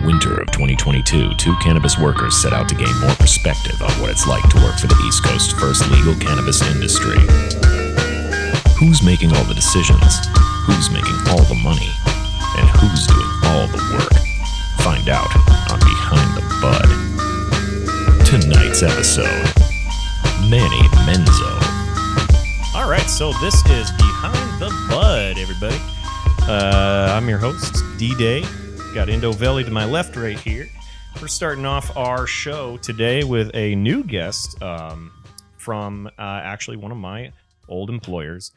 winter of 2022, two cannabis workers set out to gain more perspective on what it's like to work for the East Coast's first legal cannabis industry. Who's making all the decisions? Who's making all the money? And who's doing all the work? Find out on Behind the Bud. Tonight's episode, Manny Menzo. All right, so this is Behind the Bud, everybody. I'm your host, D-Day. Got Indo Valley to my left right here. We're starting off our show today with a new guest from actually one of my old employers.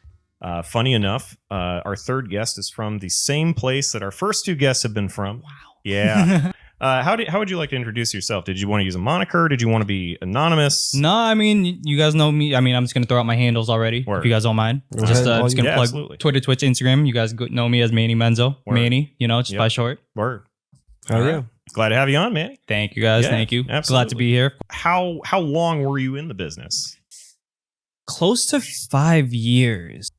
Funny enough, our third guest is from the same place that our first two guests have been from. Wow. Yeah. How would you like to introduce yourself? Did you want to use a moniker? Did you want to be anonymous? No, I mean, you guys know me. I mean, I'm just going to throw out my handles already, if you guys don't mind. Just going to plug absolutely. Twitter, Twitch, Instagram. You guys know me as Manny Menzo. Word. Manny, just by short. Word. Oh, yeah. Glad to have you on, Manny. Thank you, guys. Yeah, Thank you. Absolutely. Glad to be here. How long were you in the business? Close to 5 years.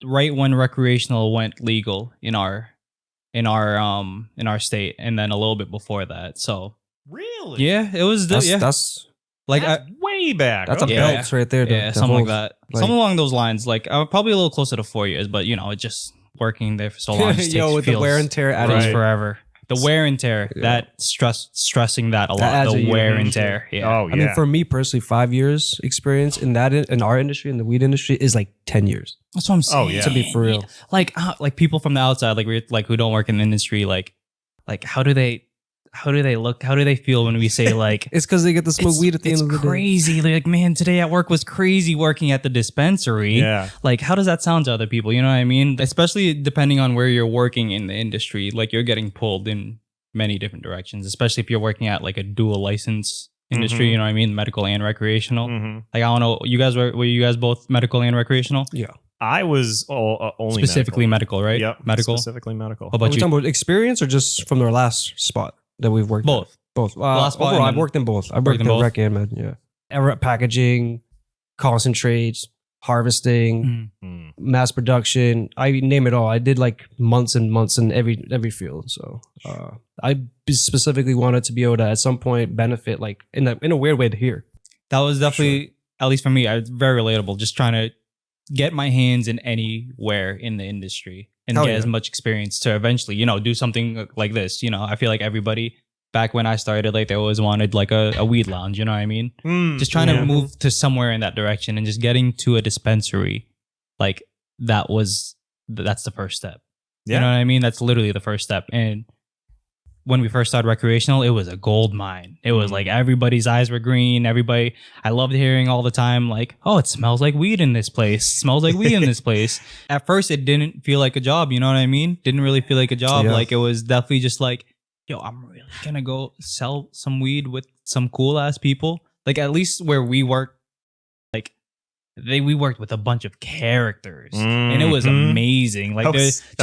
Right when recreational went legal in our state, and then a little bit before that. So really, yeah, it was That's like way back. That's a belt right there. Yeah, something like that. Something along those lines. Like probably a little closer to 4 years, but it just working there for so long. Just with the wear and tear, feels forever. The wear and tear, that stressing that a lot. The wear and tear. Yeah. Oh yeah. I mean, for me personally, 5 years experience in our industry, in the weed industry, is like 10 years. That's what I'm saying. Oh yeah. To be for real. Like people from the outside, who don't work in the industry, like how do they look? How do they feel when we say like It's because they get to smoke weed at the end of the day. It's crazy. They're like, man, today at work was crazy working at the dispensary. Yeah. Like, how does that sound to other people? You know what I mean? Especially depending on where you're working in the industry, like you're getting pulled in many different directions, especially if you're working at like a dual license industry, Mm-hmm. you know what I mean? Medical and recreational. Mm-hmm. Like, I don't know, were you guys both medical and recreational? Yeah. I was only Specifically medical, right? Yep. Medical. Specifically medical. How Are about we you? talking about experience or just from our last spot that we've worked Both. at? Both. Last spot Overall, and I've then- worked in both. I've worked worked in in both? rec and med, yeah. Rep packaging, concentrates, harvesting, Mm. mass production. I name it all. I did like months and months in every field. So I specifically wanted to be able to at some point benefit, like in a weird way, to hear. That was definitely, at least for me, very relatable. Just trying to get my hands in anywhere in the industry and Hell get yeah. as much experience to eventually, do something like this. I feel like everybody back when I started, like they always wanted like a weed lounge. You know what I mean? Just trying to move to somewhere in that direction and just getting to a dispensary. Like that's the first step. Yeah. You know what I mean? That's literally the first step. And when we first started recreational, it was a gold mine. It was like everybody's eyes were green. I loved hearing all the time, like, oh, it smells like weed in this place. Smells like weed in this place. At first, it didn't feel like a job. You know what I mean? Didn't really feel like a job. Yeah. Like it was definitely just like, yo, I'm really gonna go sell some weed with some cool ass people. Like at least where we work, like we worked with a bunch of characters, and it was amazing. Like that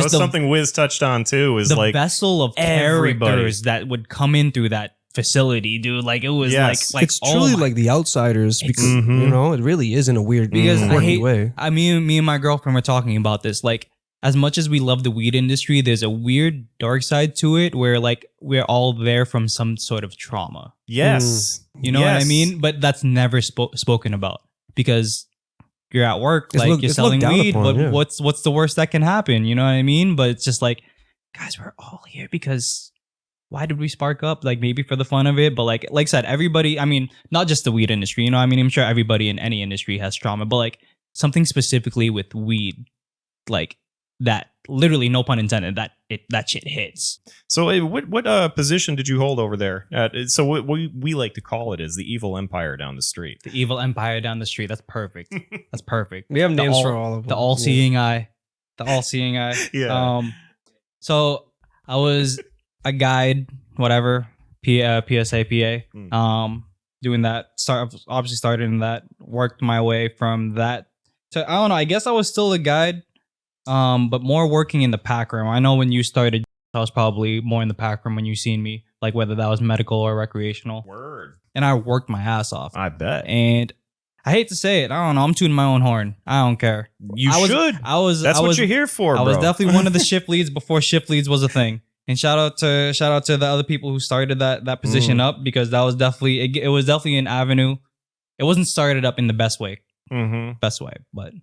was something Wiz touched on too. Is the like vessel of characters that would come in through that facility, dude. Like it was Yes. like It's truly like the outsiders because it really is in a weird quirky way. Me and my girlfriend were talking about this. Like as much as we love the weed industry, there's a weird dark side to it where like we're all there from some sort of trauma. yes, You know what I mean? But that's never spoken about because you're at work, you're selling weed, but what's the worst that can happen? You know what I mean? But it's just like, guys, we're all here because why did we spark up? Like maybe for the fun of it, but like I said, everybody, I mean, not just the weed industry, I'm sure everybody in any industry has trauma, but like something specifically with weed, like that literally, no pun intended, that shit hits. So what position did you hold over there? So what we like to call it is the evil empire down the street. The evil empire down the street. That's perfect. That's perfect. We have names for all of them. The all-seeing eye. The all-seeing eye. Yeah. So I was a guide, whatever, PSA, PA. Doing that. Obviously started in that. Worked my way from that to, I don't know, I guess I was still a guide, but more working in the pack room. I know when you started, I was probably more in the pack room when you seen me, like whether that was medical or recreational. Word. And I worked my ass off. I bet. And I hate to say it. I don't know. I'm tooting my own horn. I don't care. You should. That's what you're here for, I was definitely one of the shift leads before shift leads was a thing. And shout out to the other people who started that position up, because that was definitely it was definitely an avenue. It wasn't started up in the best way, but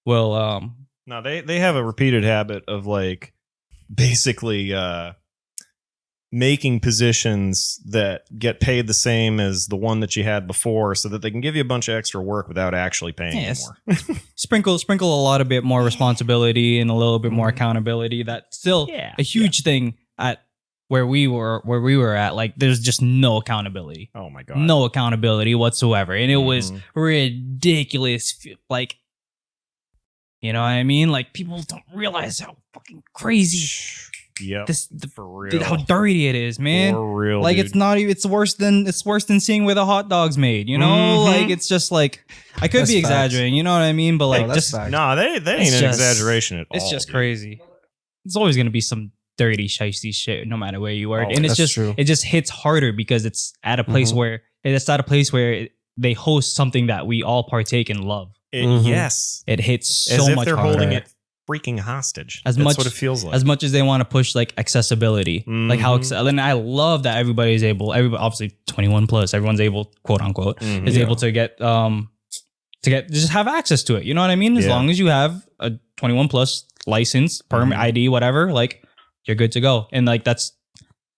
well, no, they have a repeated habit of like basically making positions that get paid the same as the one that you had before, so that they can give you a bunch of extra work without actually paying you more. sprinkle a lot, a bit more responsibility and a little bit more accountability. That's still a huge thing at where we were at. Like, there's just no accountability. Oh my god, no accountability whatsoever, and it was ridiculous. Like, you know what I mean? Like, people don't realize how fucking crazy. Yeah, for real. How dirty it is, man. For real, like, dude. it's not even. It's worse than seeing where the hot dog's made. You know, like, it's just like, I could be exaggerating. You know what I mean? But like, just no, they ain't an exaggeration at all. It's just crazy. It's always gonna be some dirty, shiesty shit, no matter where you work, and it's just true. It just hits harder because it's at a place where they host something that we all partake and love. Yes, it hits so as if much they're harder. Holding it freaking hostage. That's what it feels like. As much as they want to push like accessibility, like how, and I love that everybody obviously 21 plus, everyone's able, quote unquote, is able to get just have access to it. You know what I mean? As long as you have a 21 plus license, permit, ID, whatever, like, you're good to go. And like, that's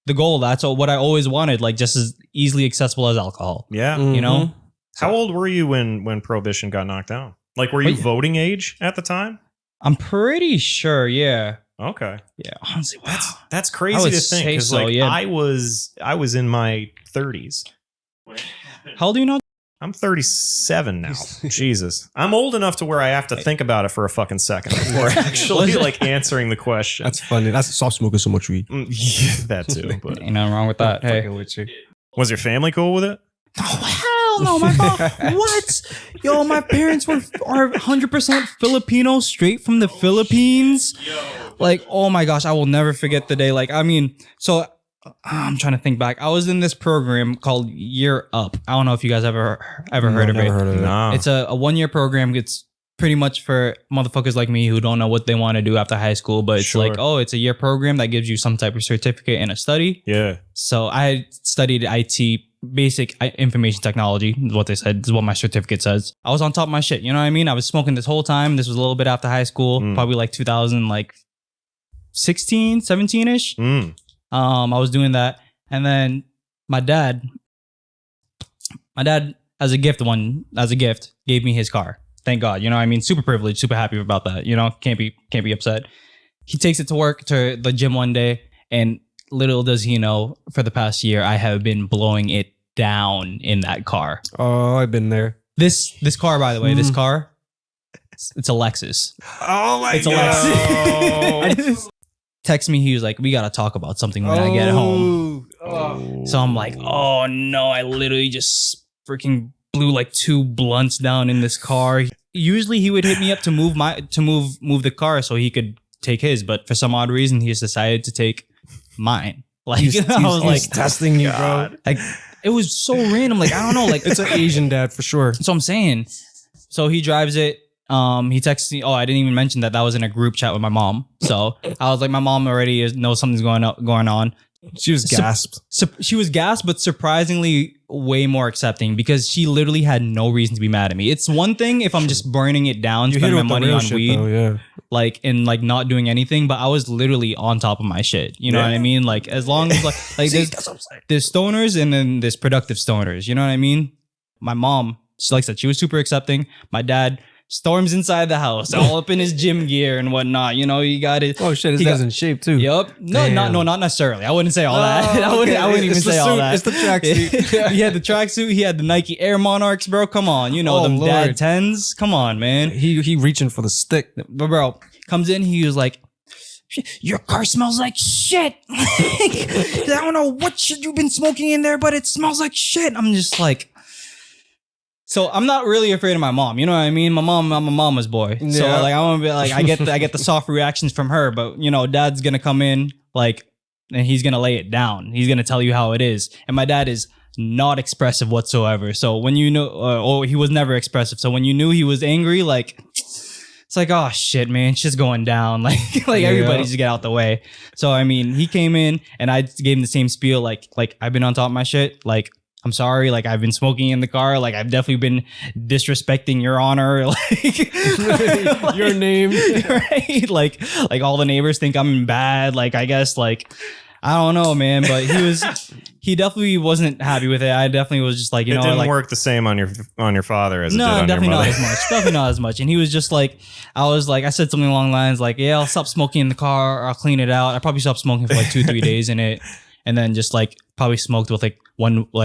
the goal. That's what I always wanted. Like, just as easily accessible as alcohol. Yeah. You know? How old were you when Prohibition got knocked down? Like, were you voting age at the time? I'm pretty sure, yeah. Okay. Yeah, honestly, wow. That's crazy to think, because I was in my 30s. How old are you now? I'm 37 now. Jesus. I'm old enough to where I have to think about it for a fucking second before actually like answering the question. That's funny. That's stop smoking so much weed. Yeah, that too. But ain't nothing wrong with that. Hey, was your family cool with it? Oh, hell no, my mom. What? Yo, my parents are 100% Filipino, straight from the Philippines. Like, oh my gosh, I will never forget the day. Like, I mean, so I'm trying to think back. I was in this program called Year Up. I don't know if you guys ever heard of it. No. It's a 1-year program. It's pretty much for motherfuckers like me who don't know what they want to do after high school. But it's like, oh, it's a year program that gives you some type of certificate in a study. Yeah. So I studied IT, basic information technology, is what they said. This is what my certificate says. I was on top of my shit. You know what I mean? I was smoking this whole time. This was a little bit after high school, probably like 2016, 17-ish. I was doing that. And then my dad as a gift gave me his car. Thank God. You know what I mean? Super privileged, super happy about that. You know, can't be upset. He takes it to work, to the gym one day, and little does he know, for the past year, I have been blowing it down in that car. Oh, I've been there. This car, by the way, it's a Lexus. Oh my God. It's a Lexus. Text me, he was like, we got to talk about something when I get home. So I'm like, oh no, I literally just freaking blew like 2 blunts down in this car. Usually he would hit me up to move the car so he could take his, but for some odd reason he just decided to take mine. Like, he's testing you, bro. Like, it was so random. Like, I don't know. Like, it's an Asian dad for sure. That's what I'm saying. So he drives it. He texts me. Oh, I didn't even mention that was in a group chat with my mom. So I was like, my mom already knows something's going on. She was gasped. She was gasped, but surprisingly way more accepting, because she literally had no reason to be mad at me. It's one thing if I'm just burning it down, spending my money on weed, though, like, and like not doing anything. But I was literally on top of my shit. You know what I mean? Like, as long as like there's stoners and then there's productive stoners. You know what I mean? My mom, like I said, she was super accepting. My dad storms inside the house, all up in his gym gear and whatnot. You know, you got it. Oh shit, his guy's in shape too. Yep. No, not necessarily. I wouldn't say all that. I wouldn't even say all that. It's the tracksuit. He had the tracksuit. He had the Nike Air Monarchs, bro. Come on, you know them Lord. Dad 10s. Come on, man. He reaching for the stick, but bro comes in. He was like, your car smells like shit. I don't know what shit you've been smoking in there, but it smells like shit. I'm just like. So I'm not really afraid of my mom. You know what I mean? I'm a mama's boy. Yeah. So like, I want to be like, I get the soft reactions from her, but you know, dad's going to come in like, and he's going to lay it down. He's going to tell you how it is. And my dad is not expressive whatsoever. So when you know, he was never expressive. So when you knew he was angry, like, it's like, oh shit, man, shit's going down. Like everybody just get out the way. So I mean, he came in and I gave him the same spiel. Like I've been on top of my shit. Like, I'm sorry. Like, I've been smoking in the car. Like, I've definitely been disrespecting your honor. Like your name, right? Like all the neighbors think I'm bad. Like, I guess, like, I don't know, man. But he definitely wasn't happy with it. I definitely was just like, it didn't work the same on your father as it did on your mother. No, definitely not as much. Definitely not as much. And he was just like, I said something along the lines like, yeah, I'll stop smoking in the car. Or I'll clean it out. I probably stopped smoking for like 2-3 days in it. And then just like probably smoked with like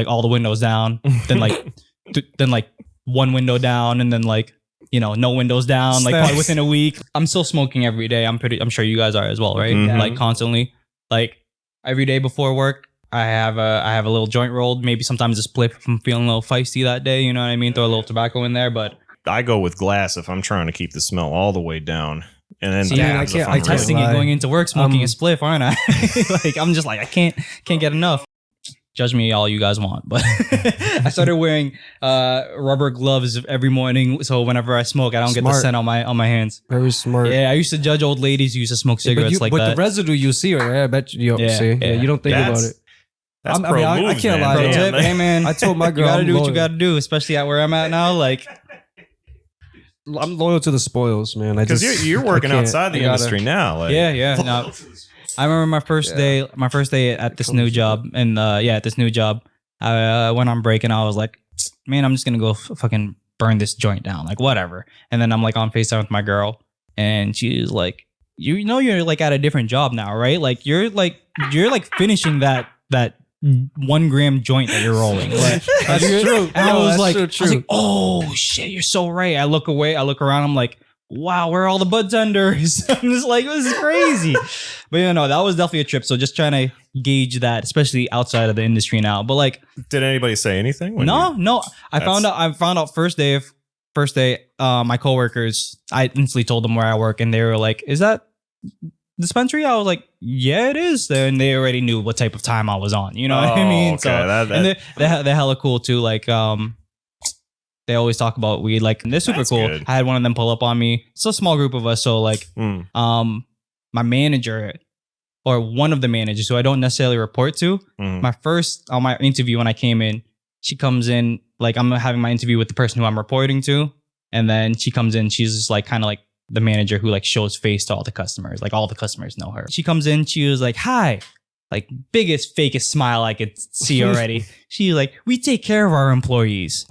all the windows down, then like one window down, and then like, no windows down, like probably within a week. I'm still smoking every day. I'm sure you guys are as well, right? Mm-hmm. Like constantly, like every day before work, I have a little joint rolled, maybe sometimes a split if I'm feeling a little feisty that day, you know what I mean? Throw a little tobacco in there, but I go with glass if I'm trying to keep the smell all the way down. And then dabs if I'm testing it going into work, smoking a spliff, aren't I? Like, I'm just like, I can't get enough. Judge me all you guys want, but I started wearing rubber gloves every morning, so whenever I smoke, I don't get the scent on my hands. Very smart. Yeah, I used to judge old ladies who used to smoke cigarettes but that. The residue you see, right? I bet you don't see. Yeah, you don't think about it. That's I can't lie. Hey man, I told my girl, you gotta do what you gotta do, especially at where I'm at now. Like, I'm loyal to the spoils, man. Because you're working outside the industry now. Like. Yeah. No, I remember my first day at this new job, and at this new job, I went on break and I was like, man, I'm just gonna go fucking burn this joint down, like whatever. And then I'm like on FaceTime with my girl, and she's like, you're like at a different job now, right? Like you're finishing that 1 gram joint that you're rolling. Like, that's true. And I was like, oh shit, you're so right. I look away, I look around, I'm like, wow, where are all the bud tenders? I'm just like, this is crazy. But that was definitely a trip. So just trying to gauge that, especially outside of the industry now. But like, did anybody say anything? No. I found out first day, my coworkers, I instantly told them where I work, and they were like, is that dispensary? I was like, yeah, it is. And they already knew what type of time I was on. You know what I mean? Okay. So, and they're hella cool too. Like, they always talk about weed. Like, they're super cool. Good. I had one of them pull up on me. It's a small group of us. So like, my manager, or one of the managers who I don't necessarily report to, on my interview when I came in, she comes in, like I'm having my interview with the person who I'm reporting to. And then she comes in, she's just like, kind of like the manager who like shows face to all the customers. Like all the customers know her. She comes in, she was like, hi. Like biggest, fakest smile I could see already. She's like, we take care of our employees,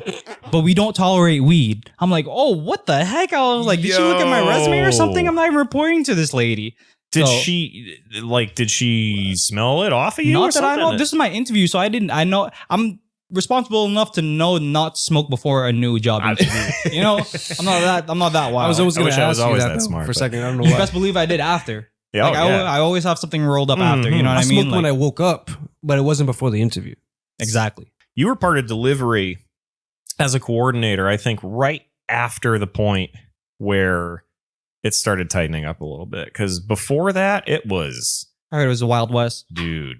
but we don't tolerate weed. I'm like, oh, what the heck? I was like, did she look at my resume or something? I'm not even reporting to this lady. Did she smell it off of you? Not that I know. This is my interview, so I know I'm responsible enough to know not to smoke before a new job interview. I'm not that wild. I was always going to ask you that smart for a second. I don't know why. You best believe I did after. Yeah, I always have something rolled up after. You know what I mean? I smoked when I woke up, but it wasn't before the interview. Exactly. You were part of delivery as a coordinator, I think, right after the point where it started tightening up a little bit. Because before that, I heard it was the Wild West. Dude.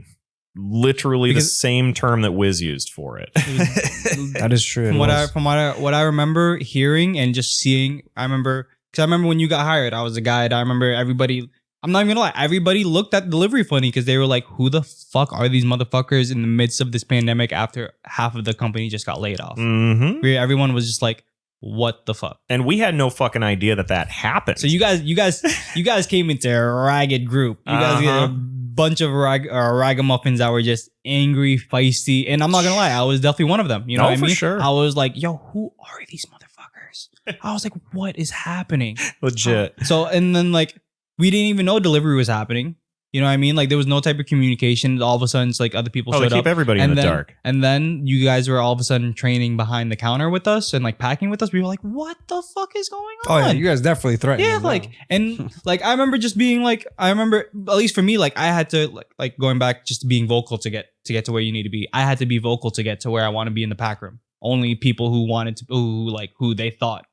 Literally the same term that Wiz used for it. That is true. From what I remember hearing and just seeing, I remember when you got hired, I was a guide. I remember everybody. I'm not even gonna lie. Everybody looked at delivery funny because they were like, "Who the fuck are these motherfuckers in the midst of this pandemic?" After half of the company just got laid off, everyone was just like, "What the fuck?" And we had no fucking idea that happened. So you guys came into a ragged group. You guys get a bunch of ragamuffins that were just angry, feisty, and I'm not gonna lie, I was definitely one of them. You know what I mean? Sure. I was like, "Yo, who are these motherfuckers?" I was like, "What is happening?" Legit. So and then like. We didn't even know delivery was happening. You know what I mean? Like there was no type of communication. All of a sudden, it's like other people showed they keep up. Everybody in the dark. And then you guys were all of a sudden training behind the counter with us and like packing with us. We were like, what the fuck is going on? Oh yeah, you guys definitely threatened. Yeah, like and like I remember just being like, at least for me, like I had to like going back just being vocal to get to where you need to be. I had to be vocal to get to where I want to be in the pack room. Only people who wanted to, who they thought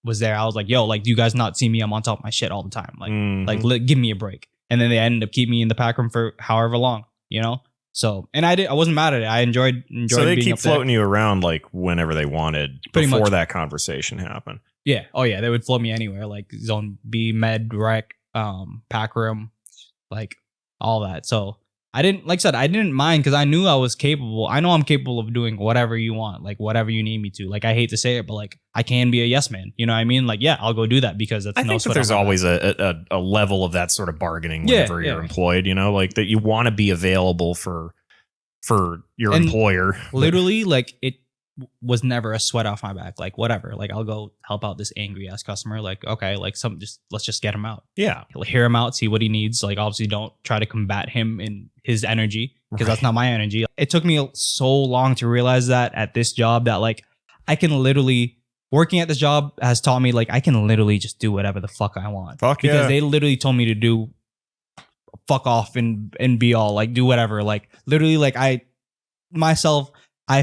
was there. I was like, yo, like, do you guys not see me? I'm on top of my shit all the time. Like, give me a break. And then they ended up keeping me in the pack room for however long, So, and I wasn't mad at it. I enjoyed. So they being keep up there. floating you around like whenever they wanted before that conversation happened. Yeah. Oh yeah, they would float me anywhere, like Zone B, Med, Rec, Pack Room, like all that. So I didn't, like I said, I didn't mind because I knew I was capable. I know I'm capable of doing whatever you want, like whatever you need me to. Like I hate to say it, but like I can be a yes man. You know what I mean? Like yeah, I'll go do that because that's. I think that there's always a level of that sort of bargaining whenever you're employed. You know, like that you want to be available for your employer. Literally, like it was never a sweat off my back. Like whatever, like I'll go help out this angry ass customer. Like okay, like let's just get him out. Yeah, hear him out, see what he needs. Like obviously, don't try to combat him in his energy because that's not my energy. It took me so long to realize that at this job that like I can literally working at this job has taught me like I can literally just do whatever the fuck I want. Because they literally told me to do fuck off and be all like do whatever. Like literally, like I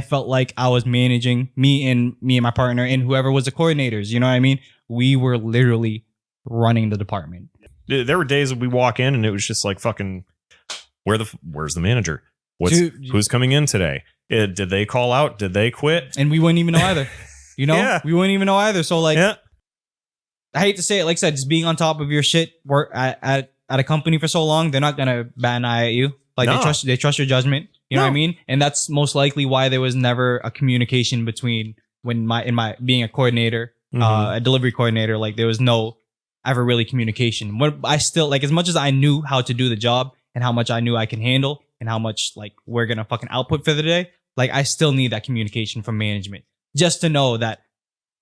felt like I was managing me and my partner and whoever was the coordinators. You know what I mean? We were literally running the department. There were days we walk in and it was just like fucking, where's the manager? Who's coming in today? Did they call out? Did they quit? And we wouldn't even know either. You know, we wouldn't even know either. So like, I hate to say it, like I said, just being on top of your shit work at a company for so long, they're not gonna bat an eye at you. Like they trust your judgment. You know what I mean? And that's most likely why there was never a communication between in my being a coordinator, a delivery coordinator. Like there was no ever really communication. What I still like, as much as I knew how to do the job and how much I knew I can handle and how much like we're gonna fucking output for the day, like I still need that communication from management just to know that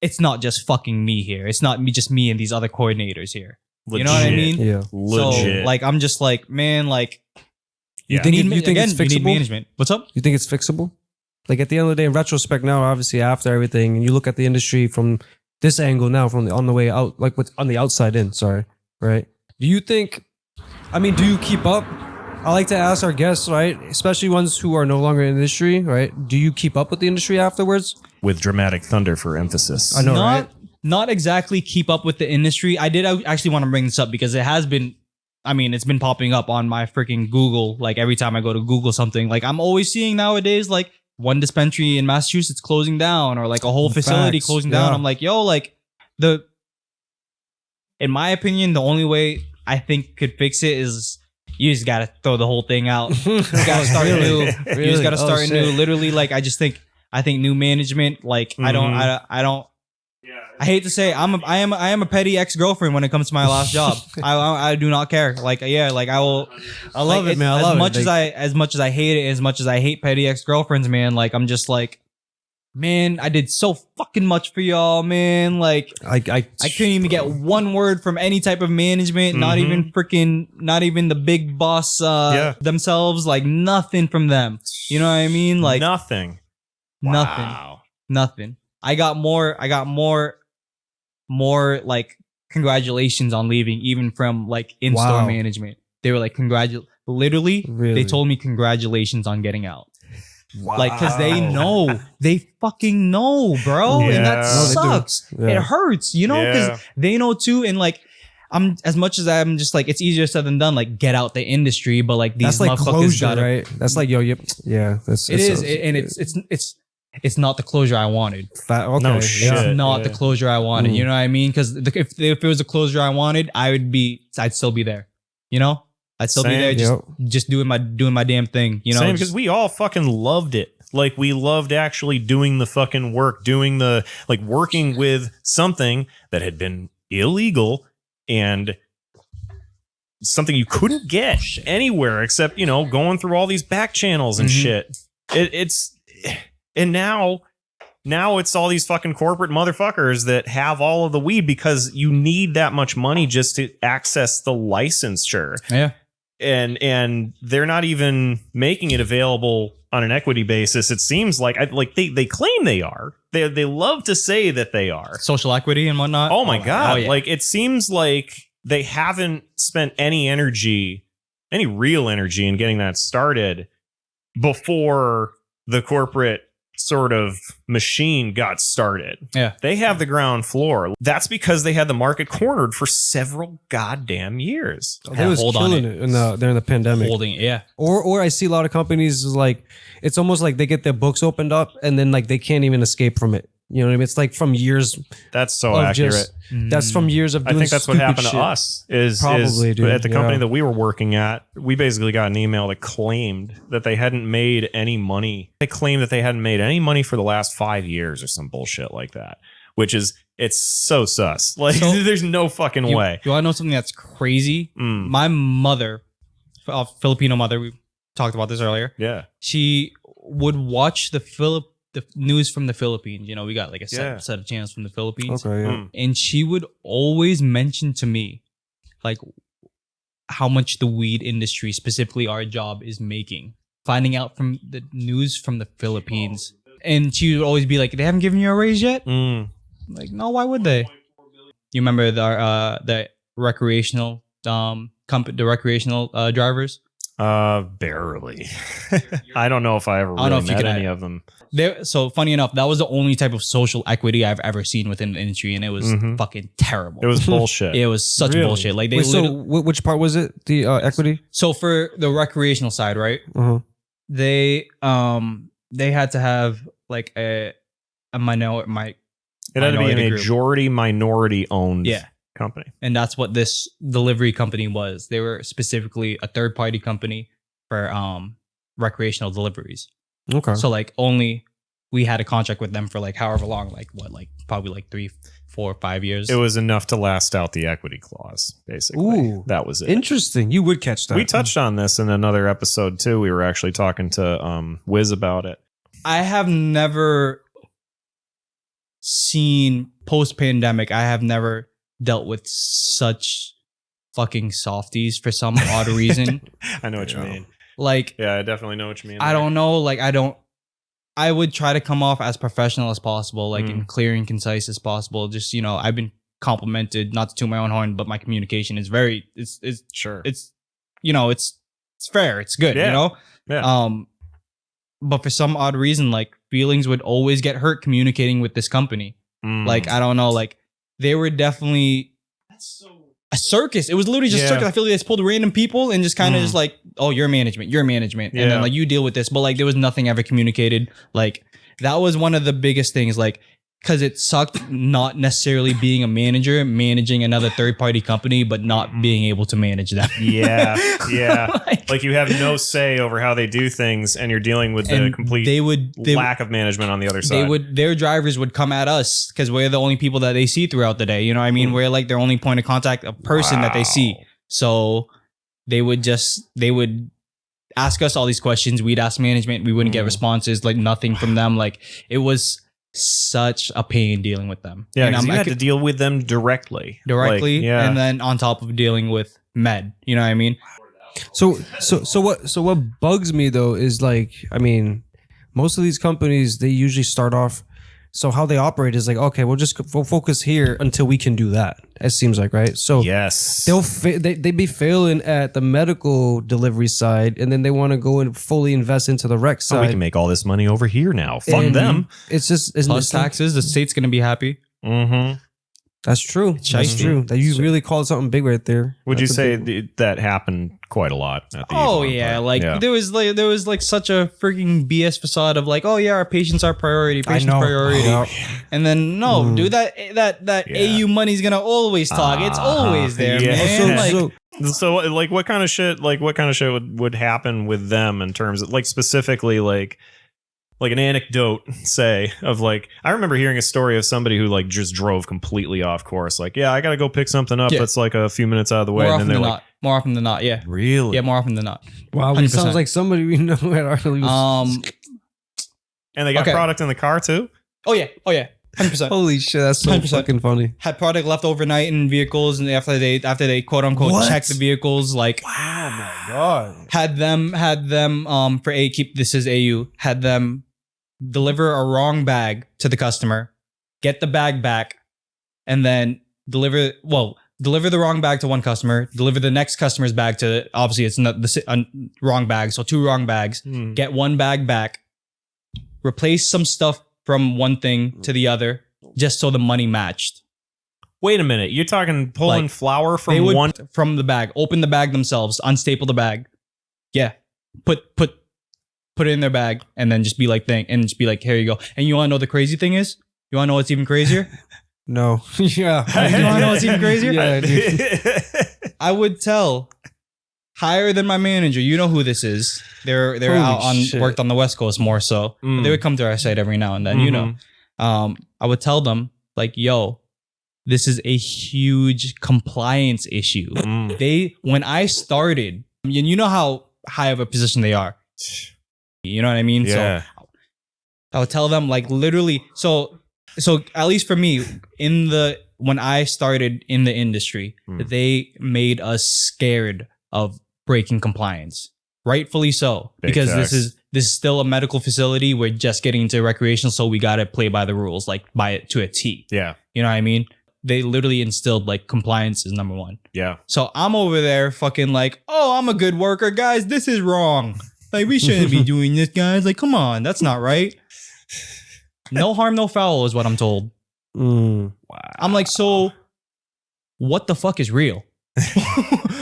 it's not just fucking me here. It's not just me and these other coordinators here. Legit. You know what I mean? Yeah. Legit. So like I'm just like, man, like. You think it's fixable? You need management. What's up? You think it's fixable? Like at the end of the day, in retrospect now, obviously after everything, and you look at the industry from this angle now, on the way out, like on the outside in, right? Do you think, do you keep up? I like to ask our guests, right? Especially ones who are no longer in the industry, right? Do you keep up with the industry afterwards? With dramatic thunder for emphasis. I know, right? Not exactly keep up with the industry. I actually want to bring this up because it has been, it's been popping up on my freaking Google. Like every time I go to Google something, like I'm always seeing nowadays, like one dispensary in Massachusetts closing down or like a whole facility closing down. I'm like, yo, like in my opinion, the only way I think could fix it is you just got to throw the whole thing out. You got to start new. Really? You just got to start new. Literally, like I think new management, like I don't. I hate to say I am a petty ex-girlfriend when it comes to my last job. I do not care. Like like I will. I love it, man. I love it. As much as I hate it, as much as I hate petty ex-girlfriends, man. Like I'm just like, man, I did so fucking much for y'all, man. Like I couldn't even get one word from any type of management. Not even the big boss themselves. Like nothing from them. You know what I mean? Like nothing. Wow. Nothing. I got more like congratulations on leaving, even from like in-store management. They were like, literally, they told me congratulations on getting out. Wow. Like, cause they fucking know, bro. And that sucks. It hurts, you know, cause they know too. And like, as much as I'm just like, it's easier said than done, like get out the industry, but like these that's like motherfuckers closure, right? That's like, it's not the closure I wanted. Okay. No shit. It's not the closure I wanted. You know what I mean? Because if it was the closure I wanted, I'd still be there. You know, I'd still be there, just doing my damn thing. You know, same, because we all fucking loved it. Like we loved actually doing the fucking work, doing the like working with something that had been illegal and something you couldn't get anywhere except, you know, going through all these back channels and shit. And now it's all these fucking corporate motherfuckers that have all of the weed because you need that much money just to access the licensure. Yeah. And they're not even making it available on an equity basis. It seems like they claim they are. They love to say that they are. Social equity and whatnot. Oh my God. Oh, yeah. Like it seems like they haven't spent any real energy in getting that started before the corporate sort of machine got started. Yeah. They have the ground floor. That's because they had the market cornered for several goddamn years. They was killing it during the pandemic. Holding it, yeah. Or I see a lot of companies like, it's almost like they get their books opened up and then like they can't even escape from it. You know what I mean? It's like from years. That's so accurate. That's from years of doing I think that's what happened shit. to us is Dude, at the company that we were working at, we basically got an email that claimed that they hadn't made any money. They claimed that they hadn't made any money for the last 5 years or some bullshit like that, which is, it's so sus. Like, there's no fucking way. You want to know something that's crazy? My mother, Filipino mother, we talked about this earlier. Yeah. She would watch the news from the Philippines. You know, we got like a set of channels from the Philippines. Okay, yeah. And she would always mention to me, like, how much the weed industry, specifically our job, is making. Finding out from the news from the Philippines. And she would always be like, they haven't given you a raise yet? Like, no, why would they? You remember the recreational company, the recreational drivers? Barely. I don't know if I ever really met any of them. So funny enough, that was the only type of social equity I've ever seen within the industry, and it was fucking terrible. It was bullshit. It was such bullshit. Like, they so which part was it? The equity? So for the recreational side, right? They had to have like a minority. It had to be a majority minority owned company. And that's what this delivery company was. They were specifically a third party company for recreational deliveries. Okay. So like only we had a contract with them for like however long, like what, like probably like 3, 4, 5 years. It was enough to last out the equity clause, basically. Ooh, that was it. Interesting. You would catch that. We touched on this in another episode too. We were actually talking to Wiz about it. I have never seen post-pandemic, I have never dealt with such fucking softies for some odd reason. I know what you mean. Like, yeah, I definitely know what you mean. I don't know. Like, I would try to come off as professional as possible, like and clear and concise as possible. Just, you know, I've been complimented, not to toot my own horn, but my communication is it's sure. It's, you know, it's fair. It's good, you know? Yeah. But for some odd reason, like, feelings would always get hurt communicating with this company. Like, I don't know, like, they were definitely a circus. It was literally just a circus. I feel like they just pulled random people and just kind of just like, oh, you're management. And then like, you deal with this. But like, there was nothing ever communicated. Like, that was one of the biggest things. Like, because it sucked not necessarily being a manager, managing another third-party company, but not being able to manage them. Yeah. Like you have no say over how they do things, and you're dealing with the complete lack of management on the other side. Their drivers would come at us because we're the only people that they see throughout the day. You know what I mean? We're like their only point of contact, a person that they see. So they would ask us all these questions. We'd ask management. We wouldn't get responses, like nothing from them. Like, it was such a pain dealing with them. Yeah, and you had to deal with them directly, like, and then on top of dealing with med. You know what I mean? So what bugs me though is, like, I mean, most of these companies, they usually start off. So how they operate is like, okay, we'll focus here until we can do that. It seems like, right? So yes, they be failing at the medical delivery side, and then they want to go and fully invest into the rec side. We can make all this money over here now. Fund them. It's just plus taxes. The state's gonna be happy. That's true. That's true. That you really called something big right there. Would you say that happened quite a lot at the there was like such a freaking BS facade of like, oh yeah, our patients are priority, and then dude, that AU money's gonna always talk. It's always there, man. So like what kind of shit would happen with them in terms of, like, specifically like an anecdote, say, of like, I remember hearing a story of somebody who like just drove completely off course. Like, yeah, I got to go pick something up that's like a few minutes out of the way. More often than not, yeah. Really? Yeah, more often than not. Wow, it sounds like somebody we know at our and they got product in the car too? Oh yeah. 100%. Holy shit, that's so 100%. Fucking funny. Had product left overnight in vehicles, and after they quote unquote check the vehicles, like, wow, my god, had them for this is AU, had them deliver a wrong bag to the customer, get the bag back, and then deliver the wrong bag to one customer, deliver the next customer's bag to, obviously it's not the wrong bag, so 2 wrong bags, get one bag back, replace some stuff from one thing to the other, just so the money matched. Wait a minute, you're talking pulling flour from from the bag, open the bag themselves, unstaple the bag, put it in their bag, and then just be like, here you go. And you want to know the crazy thing is? You want to know what's even crazier? No. Yeah. You want to know what's even crazier? Yeah, dude. I would tell higher than my manager. You know who this is. They're Holy out on shit. worked on the West Coast more so. But they would come to our site every now and then. You know, I would tell them like, "Yo, this is a huge compliance issue." When I started, you know how high of a position they are. You know what I mean? Yeah. So I would tell them like literally. So at least for me, when I started in the industry, they made us scared of breaking compliance. Rightfully so, Big because facts. this is still a medical facility. We're just getting into recreational, so we gotta play by the rules, like by it to a T. Yeah. You know what I mean? They literally instilled like compliance is number one. Yeah. So I'm over there fucking like, oh, I'm a good worker, guys. This is wrong. Like we shouldn't be doing this, guys. Like, come on, that's not right. No harm, no foul is what I'm told. Wow. I'm like, so what the fuck is real?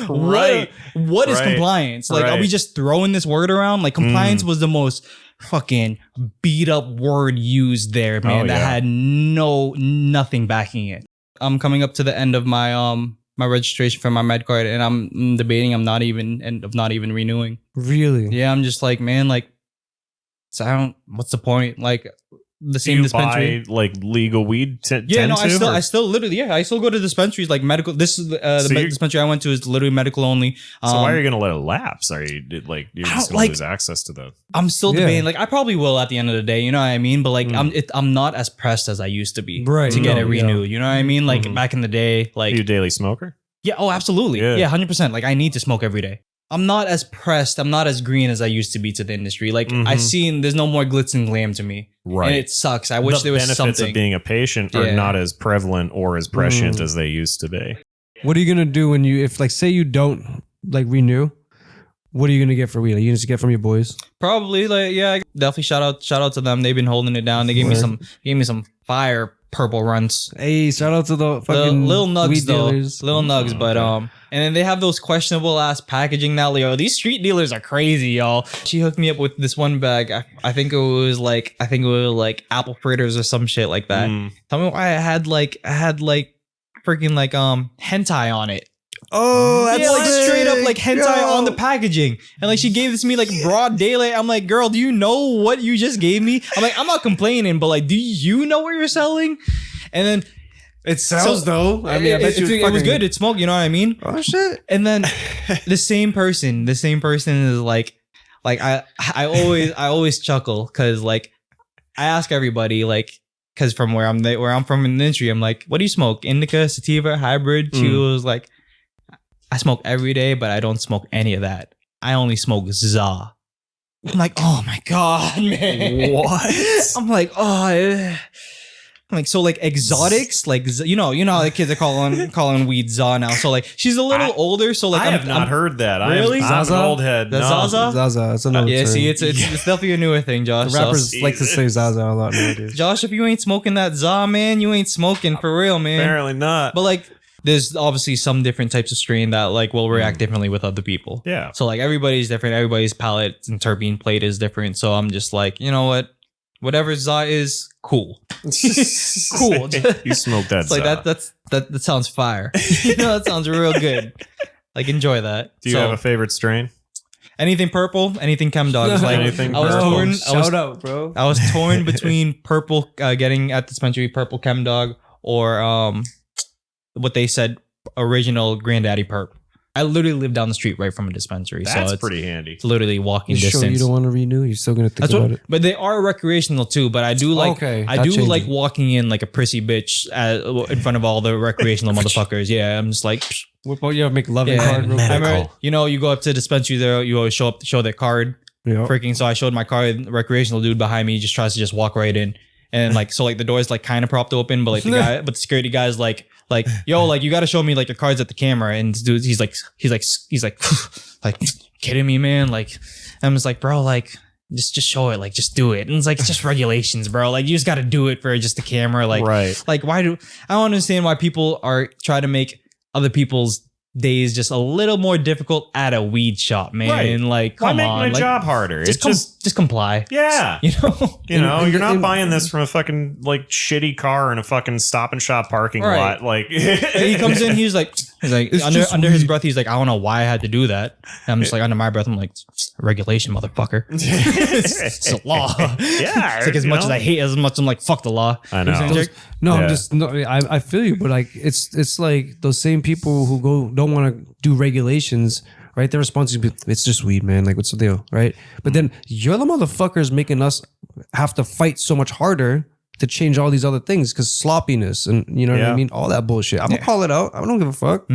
Right. What is Right. compliance? Like, are we Right. just throwing this word around? Like, compliance was the most fucking beat up word used there, man. Oh, that yeah. had nothing backing it. I'm coming up to the end of my my registration for my med card, and I'm debating of not even renewing. Really? Yeah, I'm just like, man, like, so I don't. What's the point? Like, the Do same you dispensary. buy like legal weed? Yeah, no, I still literally, I still go to dispensaries like medical. This is the dispensary I went to is literally medical only. So why are you gonna let it lapse? Are you like you're just gonna lose access to the? I'm still Yeah. debating. Like, I probably will at the end of the day. You know what I mean? But like, I'm not as pressed as I used to be Right. to get No, it renewed. You know what I mean? Like back in the day, Are you a like daily smoker? yeah, oh, absolutely, Yeah. yeah, 100%. Like, I need to smoke every day. I'm not as pressed. I'm not as green as I used to be to the industry. Like I've seen, there's no more glitz and glam to me, Right. and it sucks. I wish the there was benefits something. of being a patient are Yeah. not as prevalent or as prescient as they used to be. What are you gonna do when if like say you don't like renew? What are you gonna get for weed? Are you gonna get from your boys? Probably, like, yeah, definitely shout out to them. They've been holding it down. They gave me some fire purple runs. Hey, shout out to the The fucking little nugs weed though, dealers. little nugs, but and then they have those questionable ass packaging now. Yo, these street dealers are crazy, y'all. She hooked me up with this one bag. I think it was like apple fritters or some shit like that. Tell me why I had freaking like hentai on it. Oh, that's Yeah, like straight up like hentai Yo. on the packaging. And like she gave this to me like broad daylight. I'm like, girl, do you know what you just gave me? I'm like, I'm not complaining, but like, do you know what you're selling? And then It sells though. I mean, I bet it was good. It smoked, you know what I mean? Oh shit. And then the same person is like I always chuckle because like I ask everybody like, because from where I'm from in the industry, I'm like, what do you smoke? Indica, sativa, hybrid? She was like, I smoke every day, but I don't smoke any of that. I only smoke za. I'm like, oh my god, man. What? I'm like, I'm like, so like exotics, like you know how the kids are calling weed za now. So like she's a little older, so like I have not heard that. Really? I'm an Zaza? old head. The No. Zaza? Zaza. That's another Yeah, term. see, it's definitely a newer thing, Josh. The rappers So, like to say Zaza a lot nowadays. Josh, if you ain't smoking that za, man, you ain't smoking for real, man. Apparently not. But like, there's obviously some different types of strain that like will react differently with other people. Yeah. So like everybody's different. Everybody's palate and terpene plate is different. So I'm just like, you know what? Whatever za is, cool. Cool. You smoke that. It's like that sounds fire. You know, that sounds real good. Like, enjoy that. Do you have a favorite strain? anything purple, anything chem dogs? Like Anything I was purple. torn. Shout out, bro. I was torn between purple, getting at dispensary purple chem dog, or what they said original granddaddy perp. I literally live down the street right from a dispensary, That's so it's pretty handy. It's literally walking You distance. sure you don't want to renew? You're still gonna think That's about what, it. but they are recreational too. But I do like, Okay, I that do changes. like walking in like a prissy bitch in front of all the recreational motherfuckers. Yeah, I'm just like, What about you? Make loving yeah. card real I quick. remember, you go up to the dispensary there, you always show their card. Yeah. Freaking, so I showed my card. The recreational dude behind me just tries to just walk right in, and like so like the door's like kind of propped open, but like the security guy's like yo, like you got to show me like your cards at the camera, and this dude he's like like kidding me, man? Like I'm just like, bro, like just show it, like just do it, and it's like it's just regulations, bro. Like you just got to do it for just the camera, like Right. Like why do I don't understand why people are trying to make other people's days just a little more difficult at a weed shop, man. Right. Like, come Why on, make my like, job harder? just comply. Yeah. You know, You're not buying this from a fucking like shitty car in a fucking Stop and Shop parking lot. Like he comes in, he's like under his breath, he's like, I don't know why I had to do that. And I'm just like, under my breath, I'm like, regulation, motherfucker. It's a law. Yeah. It's like as much as I hate, as much I'm like, fuck the law. I know. I feel you, but like it's like those same people who don't want to do regulations, right? Their response is, it's just weed, man. Like, what's the deal, right? But then you're the motherfuckers making us have to fight so much harder to change all these other things because sloppiness and you know what I mean, all that bullshit. I'm gonna call it out. I don't give a fuck.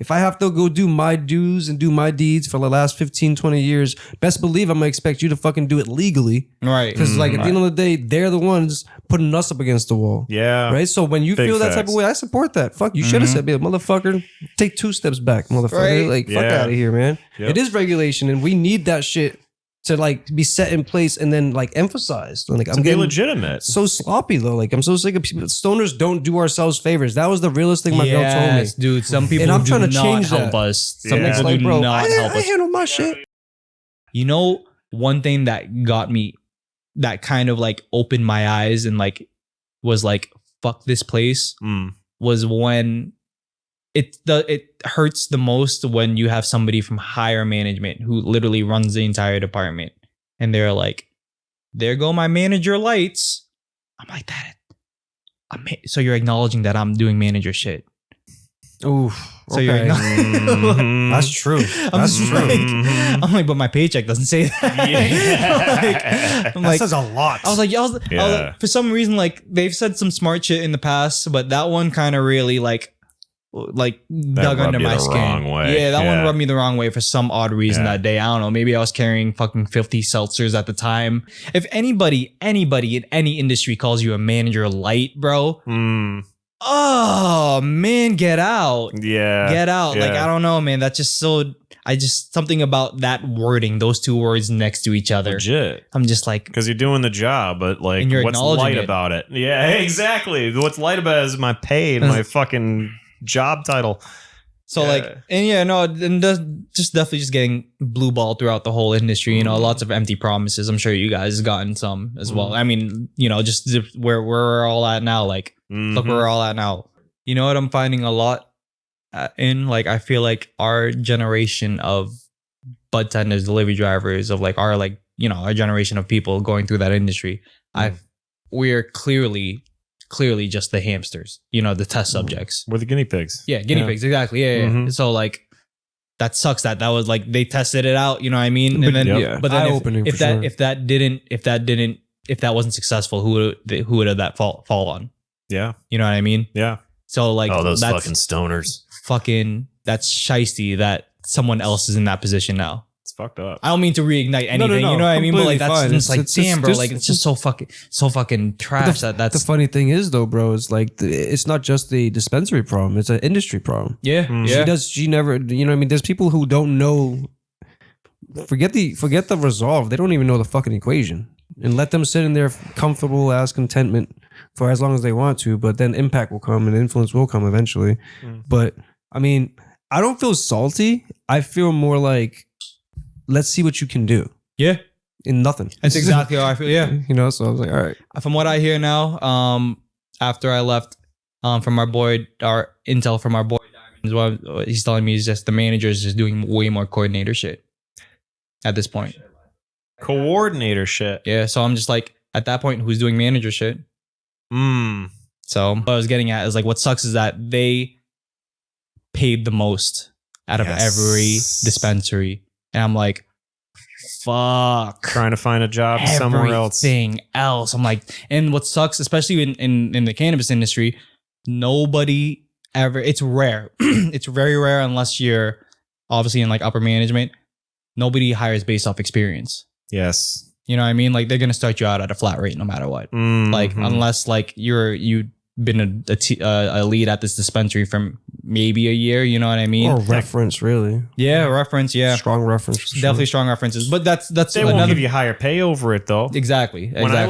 If I have to go do my dues and do my deeds for the last 15, 20 years, best believe I'm gonna expect you to fucking do it legally, Right? Because like at the end of the day, they're the ones putting us up against the wall. Yeah. Right. So when you Big feel that facts. type of way, I support that. Fuck, you should have said, motherfucker, take 2 steps back, motherfucker. Right. Like, fuck Yeah. out of here, man. Yep. It is regulation, and we need that shit to like be set in place and then like emphasized. Like, To be legitimate. so sloppy though. Like, I'm so sick of people. Stoners don't do ourselves favors. That was the realest thing my girl told me. Dude. Some people And I'm do trying to not change help that. us. Some Yeah. people Like, do bro, not help I us. handle my shit. You know, one thing that got me, that kind of like opened my eyes and like was like, fuck this place, was when it hurts the most when you have somebody from higher management who literally runs the entire department and they're like, there go my manager lights. I'm like, so you're acknowledging that I'm doing manager shit. Oof. So you're Mhm. That's true. That's true. I'm like, but my paycheck doesn't say that. Yeah. I'm like, says a lot. I was like, for some reason, like they've said some smart shit in the past, but that one kind of really like dug under rubbed you my the skin. wrong way. Yeah, that one Yeah. rubbed me the wrong way for some odd reason Yeah. that day. I don't know. Maybe I was carrying fucking 50 seltzers at the time. If anybody in any industry calls you a manager light, bro, oh man, get out. Yeah. Get out. Like, Yeah. I don't know, man. That's just so, something about that wording, those two words next to each other. Legit. I'm just like, Because you're doing the job, but like, And you're what's acknowledging light it. about it? Yeah, exactly. What's light about it is my pay and my fucking job title. so Yeah. like, and yeah, no, and just definitely just getting blue ball throughout the whole industry. You know, lots of empty promises. I'm sure you guys have gotten some as well. I mean, you know, just where we're all at now. Like, look where we're all at now. You know what I'm finding a lot in? Like, I feel like our generation of bud tenders, delivery drivers, of like our, like, you know, our generation of people going through that industry, we're clearly just the hamsters, you know, the test subjects. We're the guinea pigs. Yeah, guinea pigs, exactly. Yeah. Mhm. So like, that sucks that was like, they tested it out, you know what I mean? And then, Yep. but then Eye-opening if for sure. that wasn't successful, who would that fall on? Yeah. You know what I mean? Yeah. So like, Oh, those that's fucking stoners. that's shiesty that someone else is in that position now. It's fucked up. I don't mean to reignite anything, no, you know what I mean? But like, completely that's fine. just like, It's damn, bro, just- like it's just so fucking trash that's The funny thing is though, bro, is like it's not just the dispensary problem; it's an industry problem. yeah. She never, you know what I mean? There's people who don't know. Forget the resolve. They don't even know the fucking equation, and let them sit in their comfortable ass contentment for as long as they want to. But then impact will come and influence will come eventually. But I mean, I don't feel salty. I feel more like, let's see what you can do Yeah. in nothing. That's exactly how I feel. Yeah. You know, so I was like, all right. From what I hear now, after I left, from our intel from our boy Diamond, what he's telling me is just the manager is just doing way more coordinator shit at this point. Coordinator shit. Yeah. So I'm just like, at that point, who's doing manager shit? So what I was getting at is like, what sucks is that they paid the most out of every dispensary. And I'm like, fuck. Trying to find a job somewhere else. Everything else. I'm like, and what sucks, especially in the cannabis industry, nobody ever, it's rare. It's very rare unless you're obviously in like upper management. Nobody hires based off experience. Yes. You know what I mean? Like they're going to start you out at a flat rate no matter what. Like unless like you've been a lead at this dispensary for maybe a year, you know what I mean? Or reference, really. Yeah, reference, yeah. Strong reference. for sure. Definitely strong references. But that's They won't give you higher pay over it though. Exactly. When I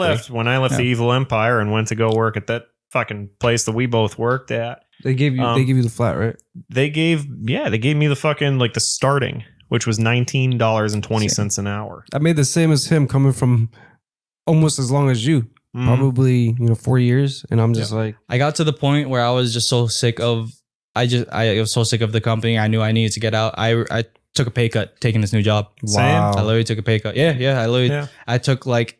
left the Evil Empire and went to go work at that fucking place that we both worked at, They gave you the flat, right? They gave me the fucking like the starting, which was $19.20 an hour. I made the same as him, coming from almost as long as you. Probably 4 years, and I'm just like, I got to the point where I was just so sick of. I was so sick of the company. I knew I needed to get out. I took a pay cut taking this new job. wow. I literally took a pay cut. I took like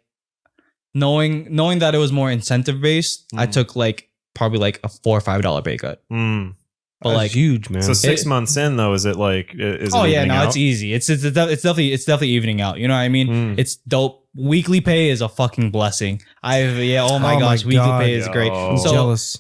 knowing that it was more incentive based. I took like probably like a $4 or $5 pay cut. But that's like huge, man. So 6 months in though, is it like? Is oh it yeah, no, out? it's easy. It's definitely evening out. You know what I mean? It's dope. Weekly pay is a fucking blessing. Oh my gosh, weekly pay is great. I'm So jealous.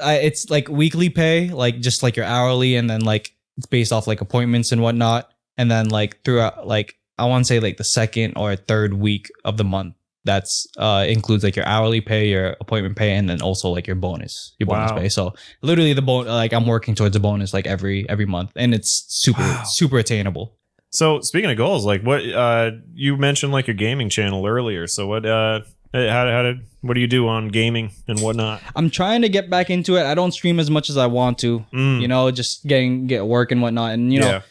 it's like weekly pay, like just like your hourly, and then like it's based off like appointments and whatnot, and then like throughout, like I want to say like the second or third week of the month. That's includes like your hourly pay, your appointment pay, and then also like your bonus pay. So literally the like I'm working towards a bonus like every month, and it's super attainable. So speaking of goals, like what you mentioned like your gaming channel earlier. So what what do you do on gaming and whatnot? I'm trying to get back into it. I don't stream as much as I want to. Just get work and whatnot, and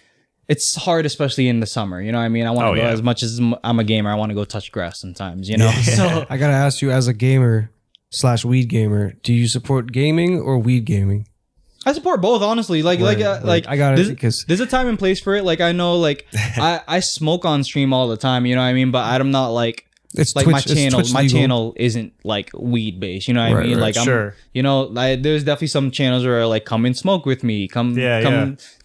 it's hard, especially in the summer. You know what I mean? I want to go as much as I'm a gamer. I want to go touch grass sometimes. So I gotta ask you, as a gamer / weed gamer, do you support gaming or weed gaming? I support both, honestly. Like I got it because there's a time and place for it. Like I know, like I smoke on stream all the time. You know what I mean? But I'm not like it's like Twitch, my channel isn't like weed based. You know what I mean? Like I'm sure. There's definitely some channels where like come and smoke with me. Come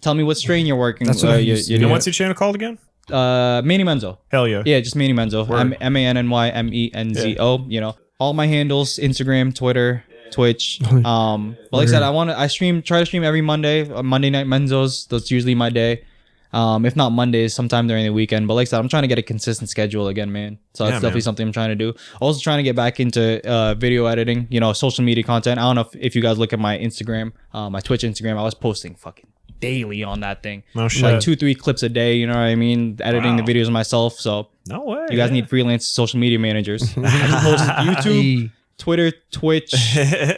tell me what strain you're working. That's what and what's your channel called again? Manny Menzo. Hell yeah. Yeah, just Manny Menzo. MANNYMENZO. Yeah. All my handles: Instagram, Twitter, Twitch. But like I said, try to stream every Monday. Monday night Menzos. That's usually my day. If not Mondays, sometime during the weekend. But like I said, I'm trying to get a consistent schedule again, man. So that's definitely something I'm trying to do. Also trying to get back into video editing, social media content. I don't know if you guys look at my Instagram, my Twitch Instagram, I was posting fucking daily on that thing. No shit. Like 2-3 clips a day, you know what I mean? Editing the videos myself. So no way. You guys need freelance social media managers. I can post YouTube, Twitter, Twitch,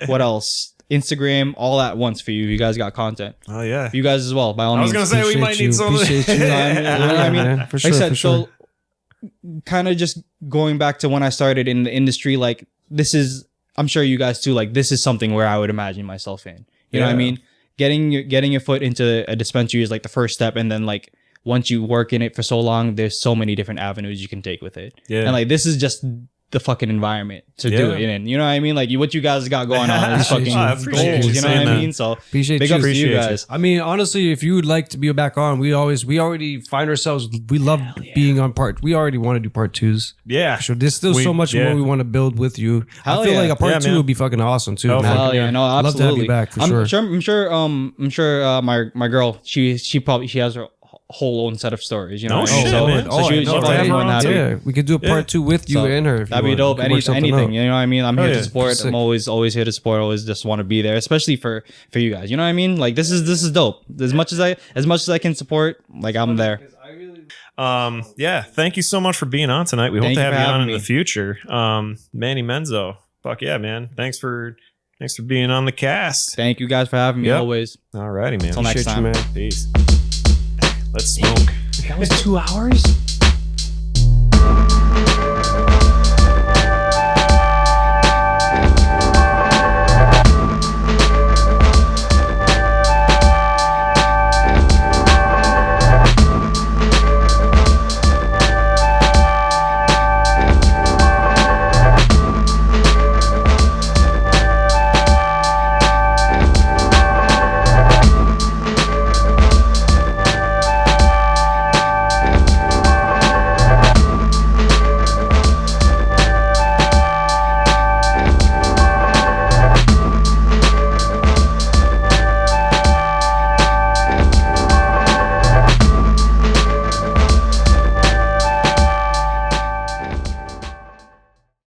what else? Instagram, all at once for you. You guys got content. Oh yeah. You guys as well, by all means. I was gonna say we might need some. Appreciate you. You know what I mean? Yeah, for sure, like I said, for sure. so kind of just going back to when I started in the industry, like this is, I'm sure you guys too, like this is something where I would imagine myself in. You know what I mean? Getting your foot into a dispensary is like the first step, and then like once you work in it for so long, there's so many different avenues you can take with it. Yeah. And like this is just the fucking environment to do it in. You know what I mean? Like what you guys got going on is fucking goals. You know what I mean? So appreciate big ups to you guys. I mean, honestly, if you would like to be back on, we already find ourselves. We love being on part. We already want to do part twos. Yeah, sure. There's still so much more we want to build with you. I feel like a part two would be fucking awesome too. Man. Hell yeah, no, absolutely. Love to have you back for sure. I'm sure. My girl, she has her whole own set of stories, you know. We could do a part two with you and her. That'd be dope. Anything, you know what I mean? I'm here to support. I'm always here to support. Always just want to be there, especially for you guys. You know what I mean? Like this is dope. As much as I can support, like I'm there. Thank you so much for being on tonight. We hope to have you on in the future. Manny Menzo. Fuck yeah, man. Thanks for being on the cast. Thank you guys for having me always. Alrighty, man. Until next time. Peace. Let's smoke. That was 2 hours?